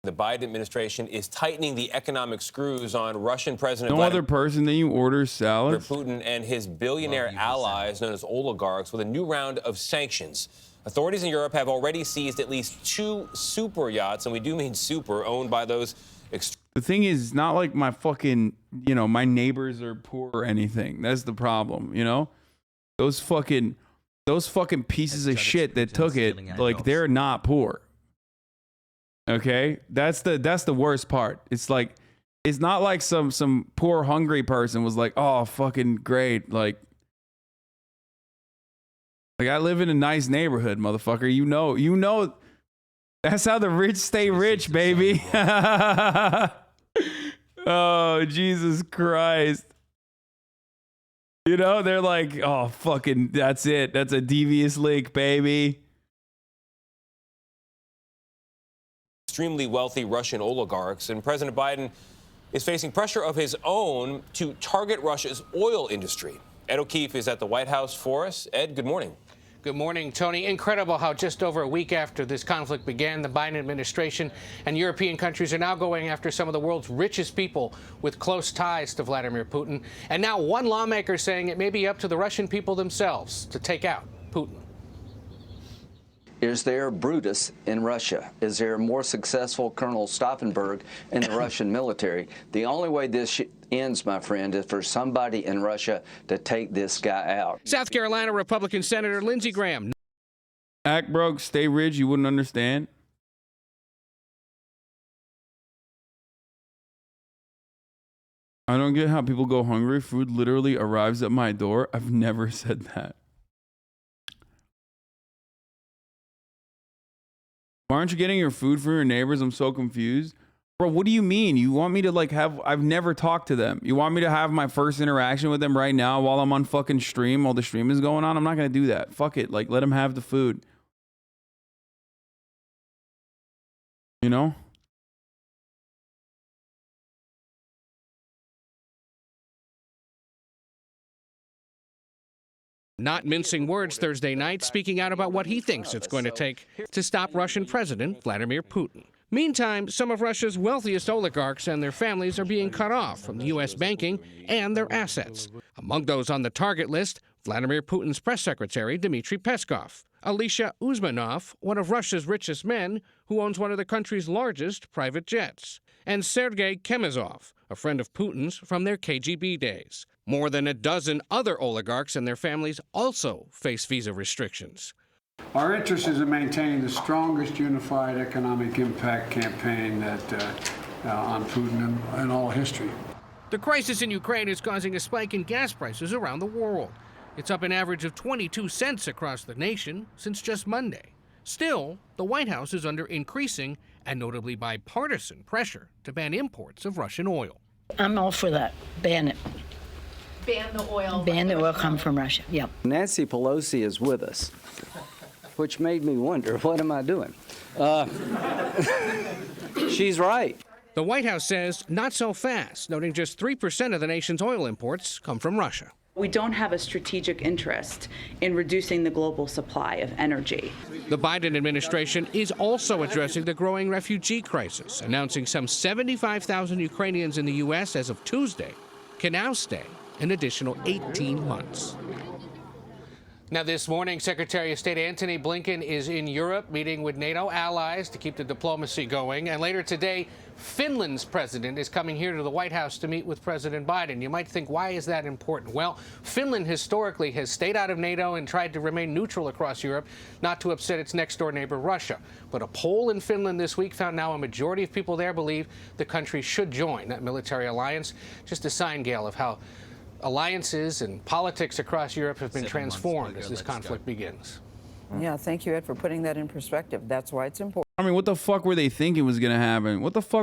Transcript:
The Biden administration is tightening the economic screws on Russian President No other person than you orders salads? Putin and his billionaire allies, known as oligarchs, with a new round of sanctions. Authorities in Europe have already seized at least 2 super yachts, and we do mean super, owned by those The thing is, it's not like my fucking, my neighbors are poor or anything. That's the problem, Those fucking pieces of shit that took it, like, they're not poor. Okay? That's the worst part. It's like, it's not like some poor hungry person was like, oh, fucking great. Like I live in a nice neighborhood, motherfucker. You know that's how the rich stay rich, baby. Oh, Jesus Christ. They're like, oh, fucking, that's it. That's a devious link, baby. Extremely wealthy Russian oligarchs, and President Biden is facing pressure of his own to target Russia's oil industry. Ed O'Keefe is at the White House for us. Ed, good morning. Good morning, Tony. Incredible how just over a week after this conflict began, the Biden administration and European countries are now going after some of the world's richest people with close ties to Vladimir Putin. And now one lawmaker saying it may be up to the Russian people themselves to take out Putin. Is there Brutus in Russia? Is there a more successful Colonel Stauffenberg in the Russian military? The only way this ends, my friend, is for somebody in Russia to take this guy out. South Carolina Republican Senator Lindsey Graham. Act broke, stay rich, you wouldn't understand. I don't get how people go hungry. Food literally arrives at my door. I've never said that. Why aren't you getting your food from your neighbors? I'm so confused. Bro, what do you mean? You want me to I've never talked to them. You want me to have my first interaction with them right now while I'm on fucking stream, while the stream is going on? I'm not going to do that. Fuck it. Let them have the food. Not mincing words Thursday night, speaking out about what he thinks it's going to take to stop Russian President Vladimir Putin. Meantime, some of Russia's wealthiest oligarchs and their families are being cut off from the U.S. banking and their assets. Among those on the target list, Vladimir Putin's press secretary, Dmitry Peskov, Alisha Uzmanov, one of Russia's richest men, who owns one of the country's largest private jets, and Sergei Chemezov, a friend of Putin's from their KGB days. More than a dozen other oligarchs and their families also face visa restrictions. Our interest is in maintaining the strongest unified economic impact campaign on Putin in all history. The crisis in Ukraine is causing a spike in gas prices around the world. It's up an average of 22 cents across the nation since just Monday. Still, the White House is under increasing and notably bipartisan pressure to ban imports of Russian oil. I'm all for that. Ban it. Ban the oil. Ban the oil come from Russia. Yep. Nancy Pelosi is with us, which made me wonder, what am I doing? She's right. The White House says not so fast, noting just 3% of the nation's oil imports come from Russia. We don't have a strategic interest in reducing the global supply of energy. The Biden administration is also addressing the growing refugee crisis, announcing some 75,000 Ukrainians in the U.S. as of Tuesday can now stay an additional 18 months. Now, this morning, Secretary of State Antony Blinken is in Europe meeting with NATO allies to keep the diplomacy going. And later today, Finland's president is coming here to the White House to meet with President Biden. You might think, why is that important? Well, Finland historically has stayed out of NATO and tried to remain neutral across Europe, not to upset its next-door neighbor, Russia. But a poll in Finland this week found now a majority of people there believe the country should join that military alliance. Just a sign, Gail, of how alliances and politics across Europe have been transformed as this conflict begins. Yeah, thank you, Ed, for putting that in perspective. That's why it's important. I mean, what the fuck were they thinking was going to happen? What the fuck